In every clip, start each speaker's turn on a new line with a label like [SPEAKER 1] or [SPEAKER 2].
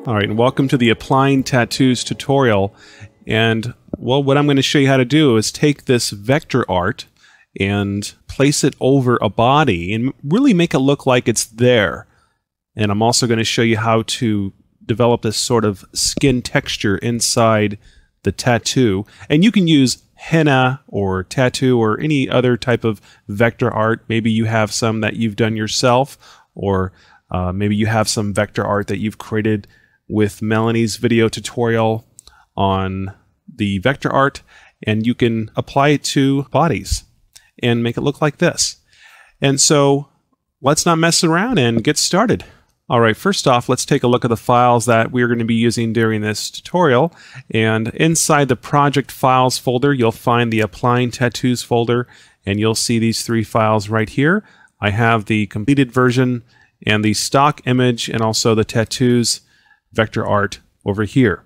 [SPEAKER 1] All right, and welcome to the Applying Tattoos tutorial. And, well, what I'm going to show you how to do is take this vector art and place it over a body and really make it look like it's there. And I'm also going to show you how to develop this sort of skin texture inside the tattoo. And you can use henna or tattoo or any other type of vector art. Maybe you have some that you've done yourself, or maybe you have some vector art that you've created with Melanie's video tutorial on the vector art, and you can apply it to bodies and make it look like this. And so let's not mess around and get started. All right, first off, let's take a look at the files that we're going to be using during this tutorial. And inside the project files folder, you'll find the Applying Tattoos folder, and you'll see these three files right here. I have the completed version and the stock image and also the tattoos vector art over here.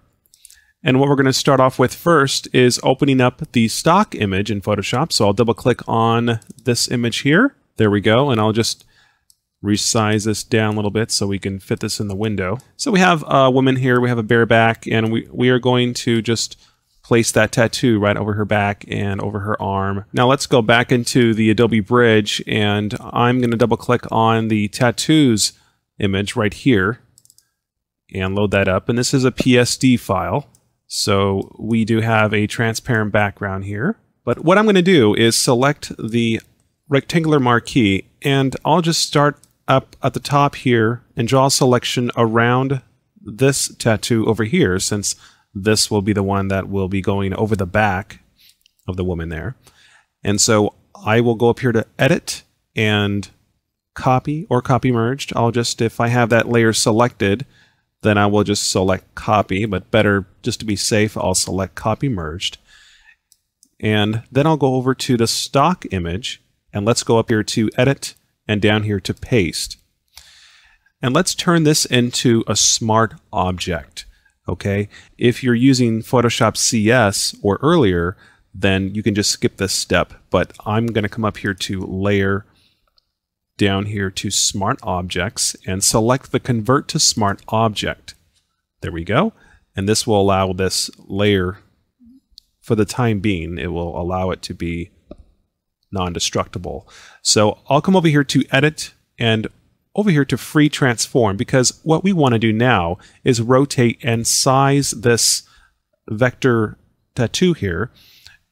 [SPEAKER 1] And what we're going to start off with first is opening up the stock image in Photoshop. So I'll double click on this image here. There we go. And I'll just resize this down a little bit so we can fit this in the window. So we have a woman here, we have a bare back, and we are going to just place that tattoo right over her back and over her arm. Now let's go back into the Adobe Bridge, and I'm going to double click on the tattoos image right here and load that up. And this is a PSD file, so we do have a transparent background here. But what I'm going to do is select the rectangular marquee, and I'll just start up at the top here and draw a selection around this tattoo over here, since this will be the one that will be going over the back of the woman there. And so I will go up here to Edit and Copy or Copy Merged. I'll just, if I have that layer selected, then I will just select Copy, but better just to be safe, I'll select Copy Merged. And then I'll go over to the stock image, and let's go up here to Edit and down here to Paste. And let's turn this into a smart object. Okay, if you're using Photoshop CS or earlier, then you can just skip this step. But I'm going to come up here to Layer, down here to Smart Objects, and select the Convert to Smart Object. There we go. And this will allow this layer, for the time being, it will allow it to be non-destructible. So I'll come over here to Edit and over here to Free Transform, because what we want to do now is rotate and size this vector tattoo here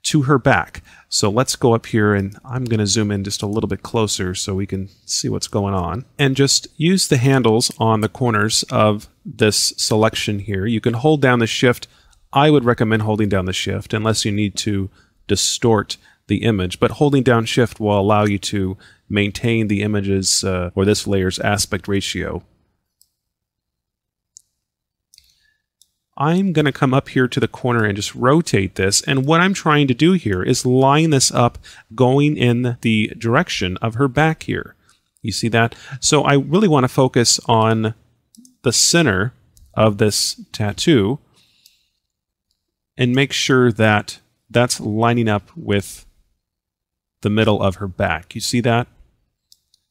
[SPEAKER 1] to her back. So let's go up here, and I'm going to zoom in just a little bit closer so we can see what's going on. And just use the handles on the corners of this selection here. You can hold down the Shift. I would recommend holding down the Shift unless you need to distort the image, but holding down Shift will allow you to maintain the image's or this layer's aspect ratio. I'm going to come up here to the corner and just rotate this, and what I'm trying to do here is line this up going in the direction of her back here. You see that? So I really want to focus on the center of this tattoo and make sure that that's lining up with the middle of her back. You see that?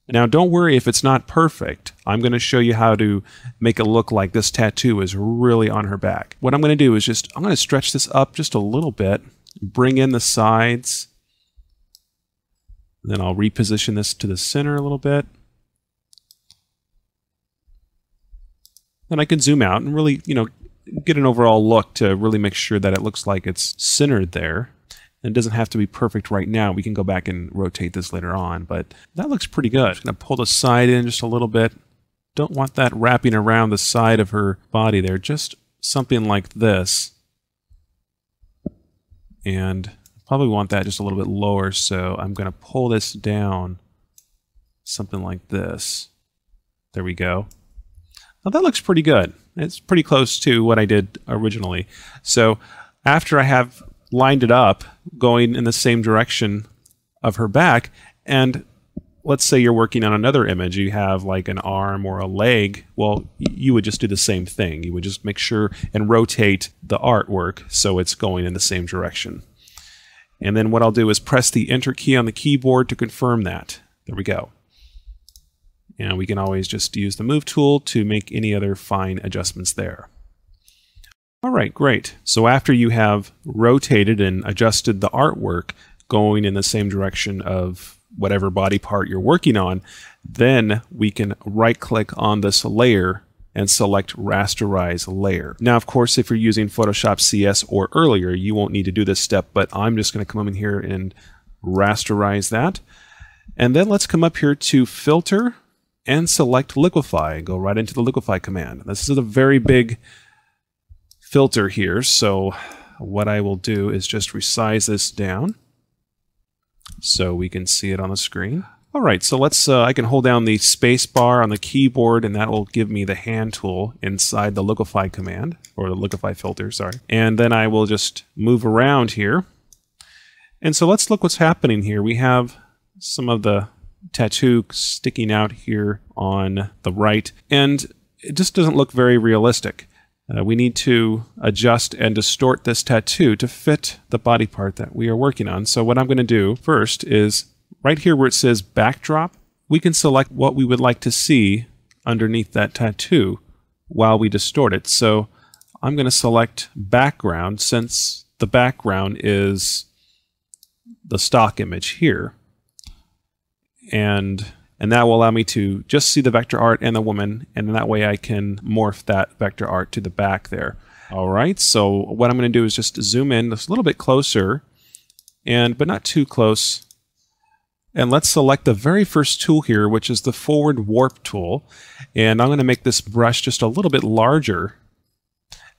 [SPEAKER 1] Now don't worry if it's not perfect. I'm going to show you how to make it look like this tattoo is really on her back. What I'm going to do is I'm going to stretch this up just a little bit, bring in the sides, then I'll reposition this to the center a little bit. Then I can zoom out and really, get an overall look to really make sure that it looks like it's centered there. It doesn't have to be perfect right now. We can go back and rotate this later on, but that looks pretty good. I'm going to pull the side in just a little bit. Don't want that wrapping around the side of her body there. Just something like this. And probably want that just a little bit lower, so I'm going to pull this down something like this. There we go. Now that looks pretty good. It's pretty close to what I did originally. So after I have lined it up going in the same direction of her back, and let's say you're working on another image, you have like an arm or a leg, well, you would just do the same thing. You would just make sure and rotate the artwork so it's going in the same direction. And then what I'll do is press the Enter key on the keyboard to confirm that. There we go. And we can always just use the Move tool to make any other fine adjustments there. All right, great. So after you have rotated and adjusted the artwork going in the same direction of whatever body part you're working on, then we can right-click on this layer and select Rasterize Layer. Now, of course, if you're using Photoshop CS or earlier, you won't need to do this step, but I'm just going to come in here and rasterize that. And then let's come up here to Filter and select Liquify. Go right into the Liquify command. This is a very big filter here, so what I will do is just resize this down so we can see it on the screen. All right, so let's I can hold down the space bar on the keyboard, and that will give me the hand tool inside the Liquify command, or the Liquify filter, sorry. And then I will just move around here. And so let's look what's happening here. We have some of the tattoo sticking out here on the right, and it just doesn't look very realistic. We need to adjust and distort this tattoo to fit the body part that we are working on. So what I'm going to do first is right here where it says backdrop, we can select what we would like to see underneath that tattoo while we distort it. So I'm going to select background, since the background is the stock image here. And that will allow me to just see the vector art and the woman, and that way I can morph that vector art to the back there. All right, so what I'm going to do is just zoom in just a little bit closer, but not too close. And let's select the very first tool here, which is the Forward Warp tool. And I'm going to make this brush just a little bit larger.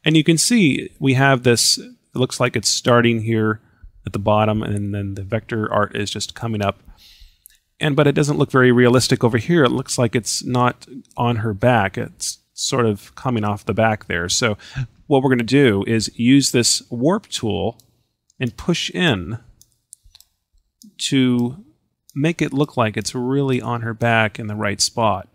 [SPEAKER 1] And you can see we have this, it looks like it's starting here at the bottom, and then the vector art is just coming up. But it doesn't look very realistic over here. It looks like it's not on her back. It's sort of coming off the back there. So what we're going to do is use this warp tool and push in to make it look like it's really on her back in the right spot.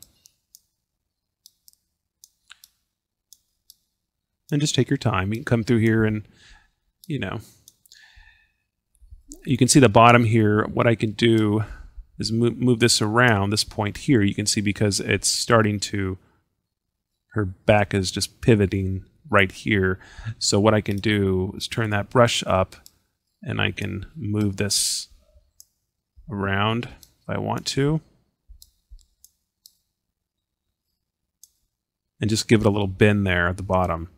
[SPEAKER 1] And just take your time. You can come through here and, you can see the bottom here. What I can do is move this around, this point here. You can see because it's starting to, her back is just pivoting right here. So what I can do is turn that brush up, and I can move this around if I want to. And just give it a little bend there at the bottom.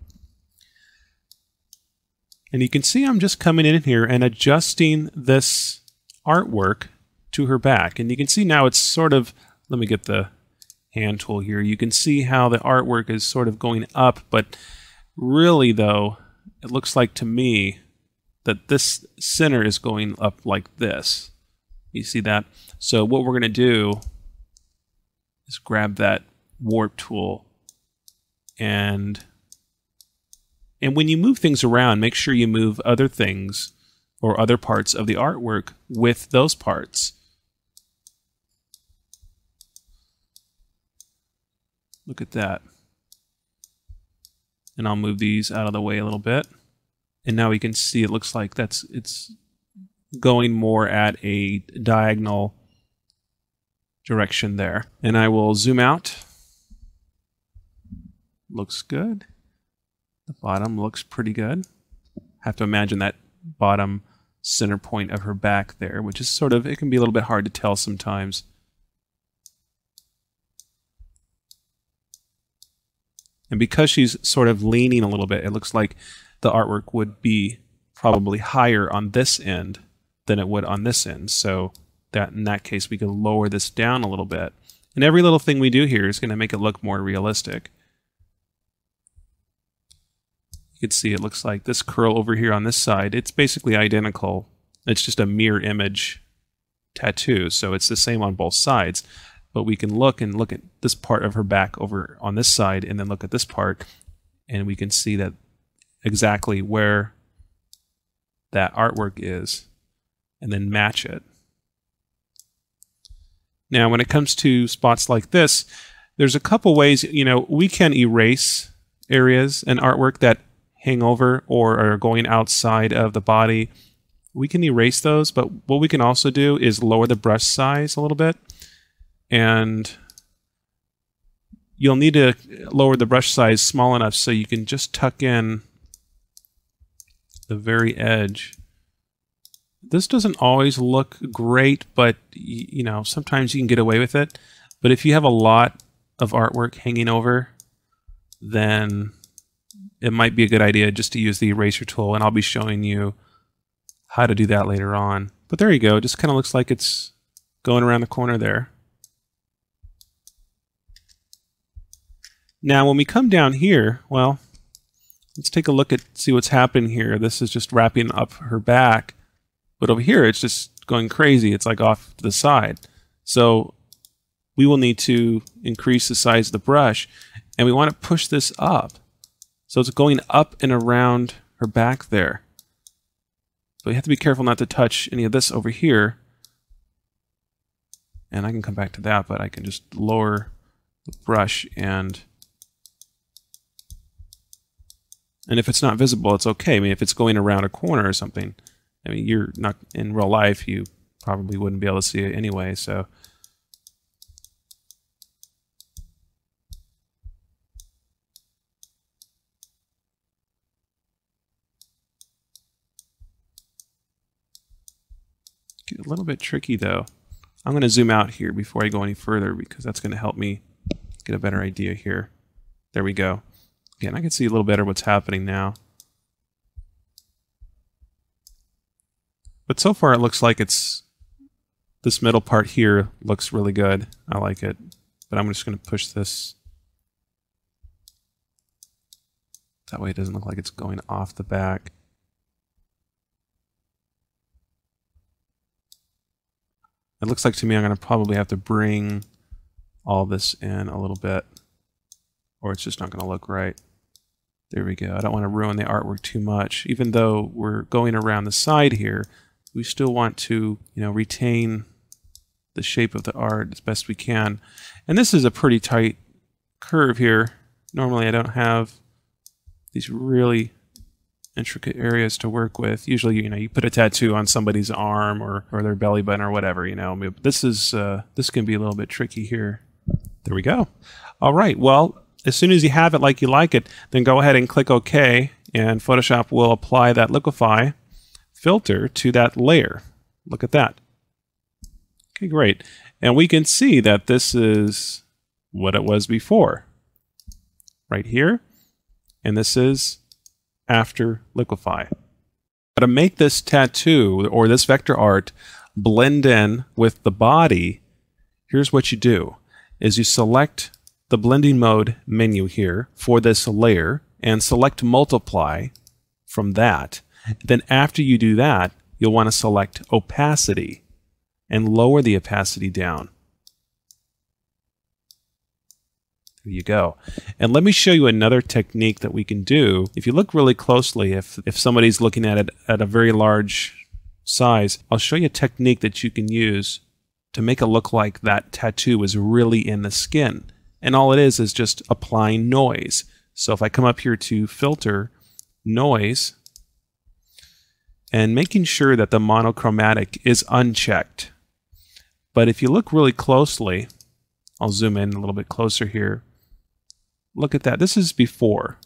[SPEAKER 1] And you can see I'm just coming in here and adjusting this artwork to her back. And you can see now it's sort of, let me get the hand tool here. You can see how the artwork is sort of going up, but really though, it looks like to me that this center is going up like this. You see that? So what we're going to do is grab that warp tool, and when you move things around, make sure you move other things or other parts of the artwork with those parts. Look at that. And I'll move these out of the way a little bit. And now we can see it looks like it's going more at a diagonal direction there. And I will zoom out. Looks good. The bottom looks pretty good. Have to imagine that bottom center point of her back there, which is sort of, it can be a little bit hard to tell sometimes. And because she's sort of leaning a little bit, it looks like the artwork would be probably higher on this end than it would on this end. So that in that case, we could lower this down a little bit. And every little thing we do here is going to make it look more realistic. You can see it looks like this curl over here on this side, it's basically identical. It's just a mirror image tattoo, so it's the same on both sides. But we can look at this part of her back over on this side, and then look at this part, and we can see that exactly where that artwork is, and then match it. Now, when it comes to spots like this, there's a couple ways, we can erase areas and artwork that hang over or are going outside of the body. We can erase those, but what we can also do is lower the brush size a little bit. And you'll need to lower the brush size small enough so you can just tuck in the very edge. This doesn't always look great, but you know, sometimes you can get away with it. But if you have a lot of artwork hanging over, then it might be a good idea just to use the eraser tool, and I'll be showing you how to do that later on. But there you go, it just kind of looks like it's going around the corner there. Now when we come down here, well, let's take a look at, see what's happening here. This is just wrapping up her back, but over here it's just going crazy. It's like off to the side. So we will need to increase the size of the brush, and we want to push this up. So it's going up and around her back there. So you have to be careful not to touch any of this over here. And I can come back to that, but I can just lower the brush, and if it's not visible, it's okay. I mean, if it's going around a corner or something, I mean, you're not in real life, you probably wouldn't be able to see it anyway, so. Get a little bit tricky though. I'm going to zoom out here before I go any further, because that's going to help me get a better idea here. There we go. Again, I can see a little better what's happening now. But so far it looks like it's, this middle part here looks really good. I like it. But I'm just going to push this. That way it doesn't look like it's going off the back. It looks like to me I'm going to probably have to bring all this in a little bit, or it's just not going to look right. There we go. I don't want to ruin the artwork too much. Even though we're going around the side here, we still want to, you know, retain the shape of the art as best we can. And this is a pretty tight curve here. Normally I don't have these really intricate areas to work with. Usually, you know, you put a tattoo on somebody's arm or their belly button or whatever, you know. This is this can be a little bit tricky here. There we go. All right, well, as soon as you have it like you like it, then go ahead and click OK, and Photoshop will apply that Liquify filter to that layer. Look at that. Okay, great. And we can see that this is what it was before, right here, and this is after Liquify. To make this tattoo or this vector art blend in with the body, here's what you do, is you select the blending mode menu here for this layer and select multiply from that. Then after you do that, you'll want to select opacity and lower the opacity down. There you go. And let me show you another technique that we can do. If you look really closely, if somebody's looking at it at a very large size, I'll show you a technique that you can use to make it look like that tattoo is really in the skin. And all it is just applying noise. So if I come up here to filter, noise, and making sure that the monochromatic is unchecked. But if you look really closely, I'll zoom in a little bit closer here. Look at that. This is before.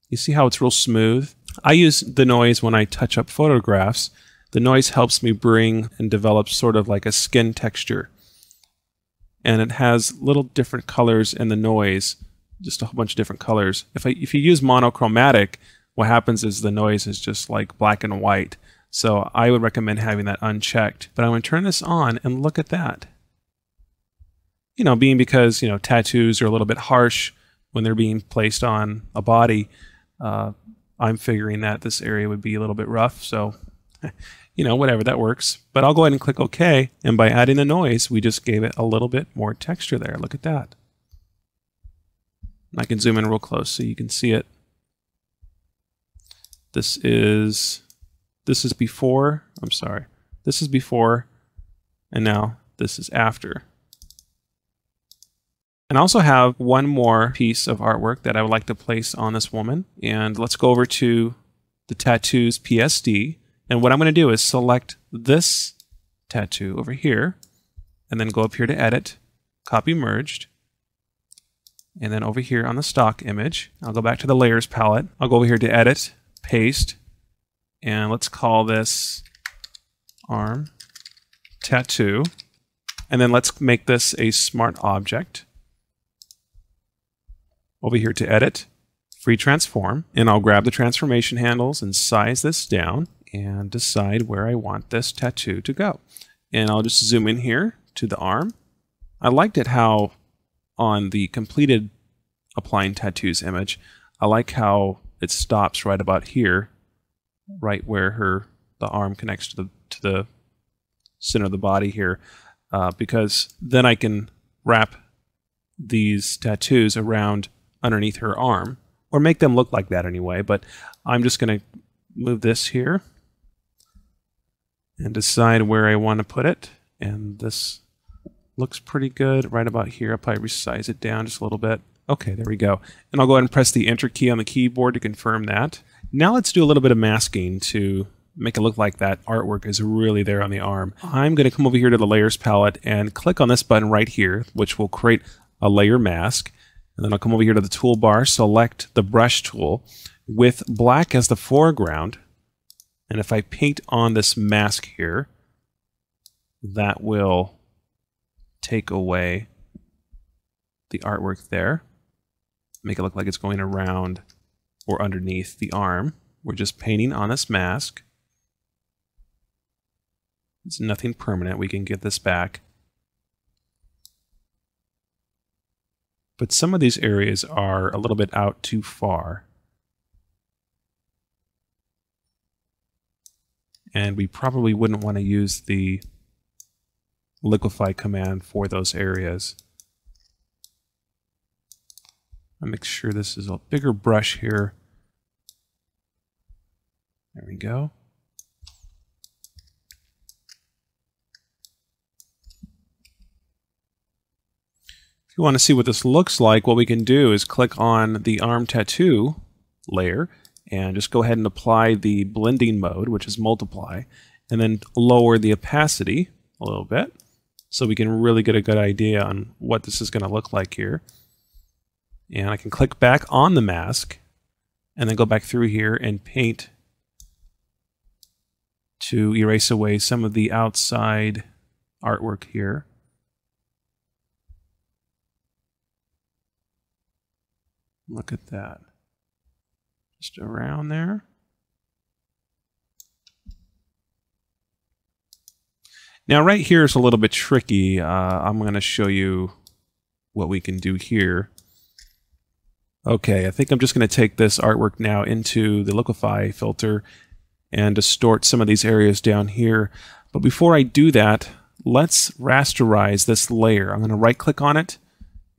[SPEAKER 1] You see how it's real smooth? I use the noise when I touch up photographs. The noise helps me bring and develop sort of like a skin texture. And it has little different colors in the noise, just a whole bunch of different colors. If you use monochromatic, what happens is the noise is just like black and white. So I would recommend having that unchecked. But I'm going to turn this on and look at that. You know, being because, you know, tattoos are a little bit harsh when they're being placed on a body, I'm figuring that this area would be a little bit rough. So, you know, whatever, that works. But I'll go ahead and click OK. And by adding the noise, we just gave it a little bit more texture there. Look at that. I can zoom in real close so you can see it. This is before, I'm sorry. This is before, and now this is after. And I also have one more piece of artwork that I would like to place on this woman. And let's go over to the tattoos PSD. And what I'm going to do is select this tattoo over here, and then go up here to edit, copy merged, And then over here on the stock image, I'll go back to the layers palette. I'll go over here to edit, paste, and let's call this arm tattoo. And then let's make this a smart object. Over here to edit, free transform, and I'll grab the transformation handles and size this down and decide where I want this tattoo to go. And I'll just zoom in here to the arm. I liked it how on the completed applying tattoos image, I like how it stops right about here, right where the arm connects to the center of the body here. Because then I can wrap these tattoos around underneath her arm, or make them look like that anyway, but I'm just going to move this here and decide where I want to put it, and this looks pretty good right about here. I'll probably resize it down just a little bit. Okay, there we go. And I'll go ahead and press the Enter key on the keyboard to confirm that. Now let's do a little bit of masking to make it look like that artwork is really there on the arm. I'm going to come over here to the Layers palette and click on this button right here, which will create a layer mask. And then I'll come over here to the toolbar, select the brush tool with black as the foreground. And if I paint on this mask here, that will take away the artwork there. Make it look like it's going around or underneath the arm. We're just painting on this mask. It's nothing permanent. We can get this back. But some of these areas are a little bit out too far. And we probably wouldn't want to use the Liquify command for those areas. I'll make sure this is a bigger brush here. There we go. If you want to see what this looks like, what we can do is click on the arm tattoo layer and just go ahead and apply the blending mode, which is multiply, and then lower the opacity a little bit so we can really get a good idea on what this is going to look like here. And I can click back on the mask and then go back through here and paint to erase away some of the outside artwork here. Look at that. Just around there. Now right here is a little bit tricky. I'm going to show you what we can do here. Okay, I think I'm just going to take this artwork now into the Liquify filter and distort some of these areas down here. But before I do that, let's rasterize this layer. I'm going to right click on it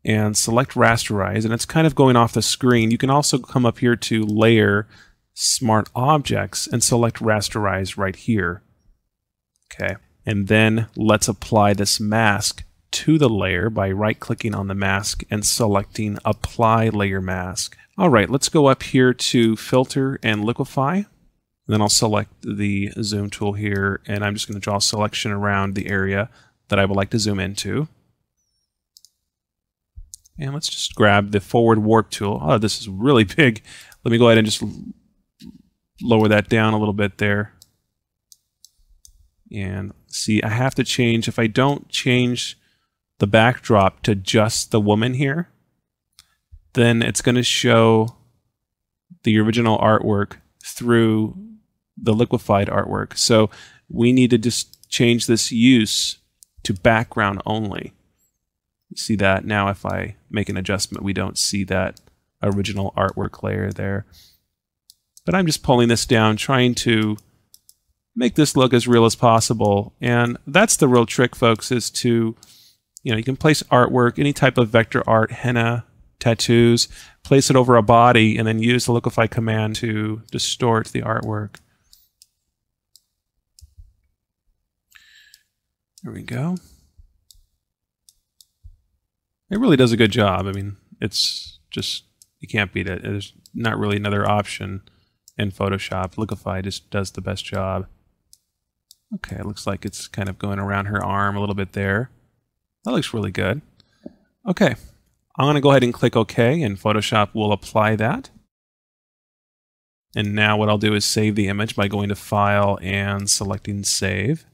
[SPEAKER 1] and select Rasterize, and it's kind of going off the screen. You can also come up here to Layer, Smart Objects, and select Rasterize right here. Okay, and then let's apply this mask to the layer by right-clicking on the mask and selecting Apply Layer Mask. All right, let's go up here to Filter and Liquify. And then I'll select the Zoom tool here, and I'm just going to draw a selection around the area that I would like to zoom into. And let's just grab the forward warp tool. Oh, this is really big. Let me go ahead and just lower that down a little bit there. And see, I have to change, if I don't change the backdrop to just the woman here, then it's going to show the original artwork through the liquefied artwork. So we need to just change this use to background only. See that now if I make an adjustment, we don't see that original artwork layer there. But I'm just pulling this down, trying to make this look as real as possible. And that's the real trick, folks, is to, you can place artwork, any type of vector art, henna, tattoos, place it over a body, and then use the Liquify command to distort the artwork. There we go. It really does a good job. I mean, it's just, you can't beat it. There's not really another option in Photoshop. Liquify just does the best job. Okay, it looks like it's kind of going around her arm a little bit there. That looks really good. Okay, I'm going to go ahead and click OK, and Photoshop will apply that. And now what I'll do is save the image by going to File and selecting Save.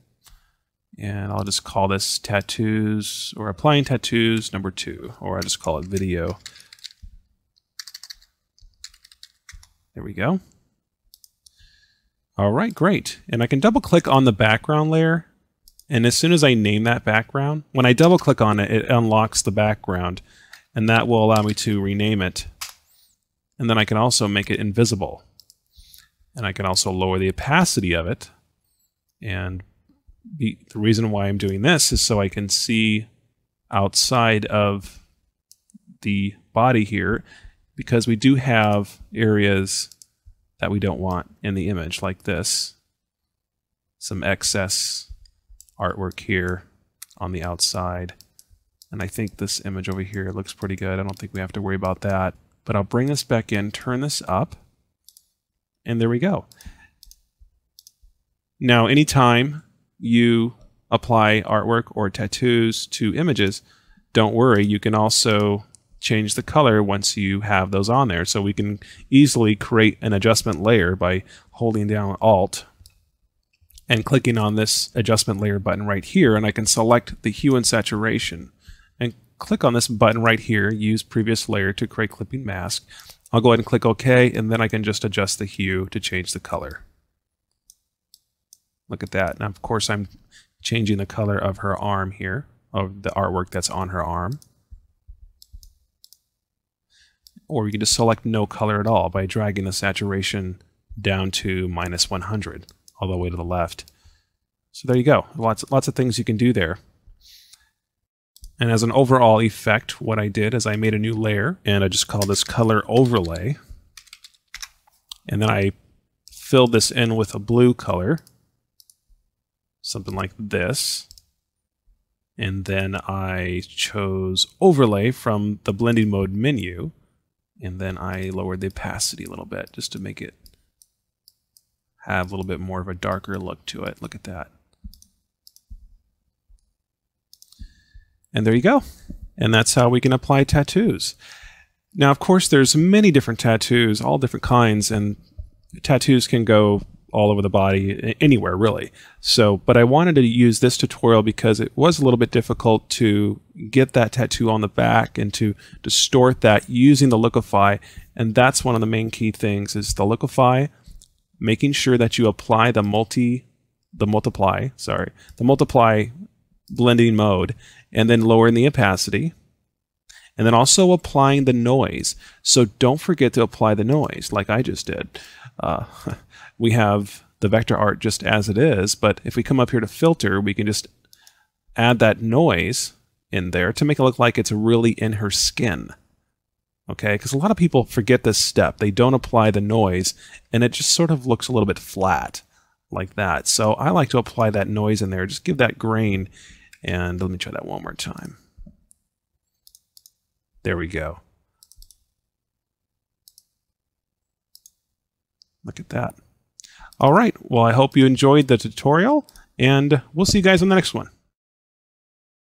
[SPEAKER 1] And I'll just call this Tattoos, or Applying Tattoos number 2, or I'll just call it Video. There we go. All right, great. And I can double click on the background layer. And as soon as I name that background, when I double click on it, it unlocks the background. And that will allow me to rename it. And then I can also make it invisible. And I can also lower the opacity of it. And the reason why I'm doing this is so I can see outside of the body here, because we do have areas that we don't want in the image, like this. Some excess artwork here on the outside. And I think this image over here looks pretty good. I don't think we have to worry about that. But I'll bring this back in, turn this up, and there we go. Now, anytime you apply artwork or tattoos to images, don't worry, you can also change the color once you have those on there. So we can easily create an adjustment layer by holding down Alt and clicking on this adjustment layer button right here, and I can select the hue and saturation and click on this button right here, use previous layer to create clipping mask. I'll go ahead and click OK, and then I can just adjust the hue to change the color. Look at that. Now, of course, I'm changing the color of her arm here, of the artwork that's on her arm. Or you can just select no color at all by dragging the saturation down to -100 all the way to the left. So there you go. Lots of things you can do there. And as an overall effect, what I did is I made a new layer, and I just call this Color Overlay. And then I filled this in with a blue color, something like this. And then I chose Overlay from the Blending Mode menu. And then I lowered the opacity a little bit just to make it have a little bit more of a darker look to it. Look at that. And there you go. And that's how we can apply tattoos. Now, of course, there's many different tattoos, all different kinds, and tattoos can go all over the body, anywhere really. So, but I wanted to use this tutorial because it was a little bit difficult to get that tattoo on the back and to distort that using the Liquify. And that's one of the main key things is the Liquify, making sure that you apply the multiply blending mode, and then lowering the opacity, and then also applying the noise. So don't forget to apply the noise like I just did. We have the vector art just as it is, but if we come up here to filter, we can just add that noise in there to make it look like it's really in her skin. Okay, because a lot of people forget this step. They don't apply the noise, and it just sort of looks a little bit flat like that. So I like to apply that noise in there, just give that grain, and let me try that one more time. There we go. Look at that. All right, well, I hope you enjoyed the tutorial, and we'll see you guys on the next one.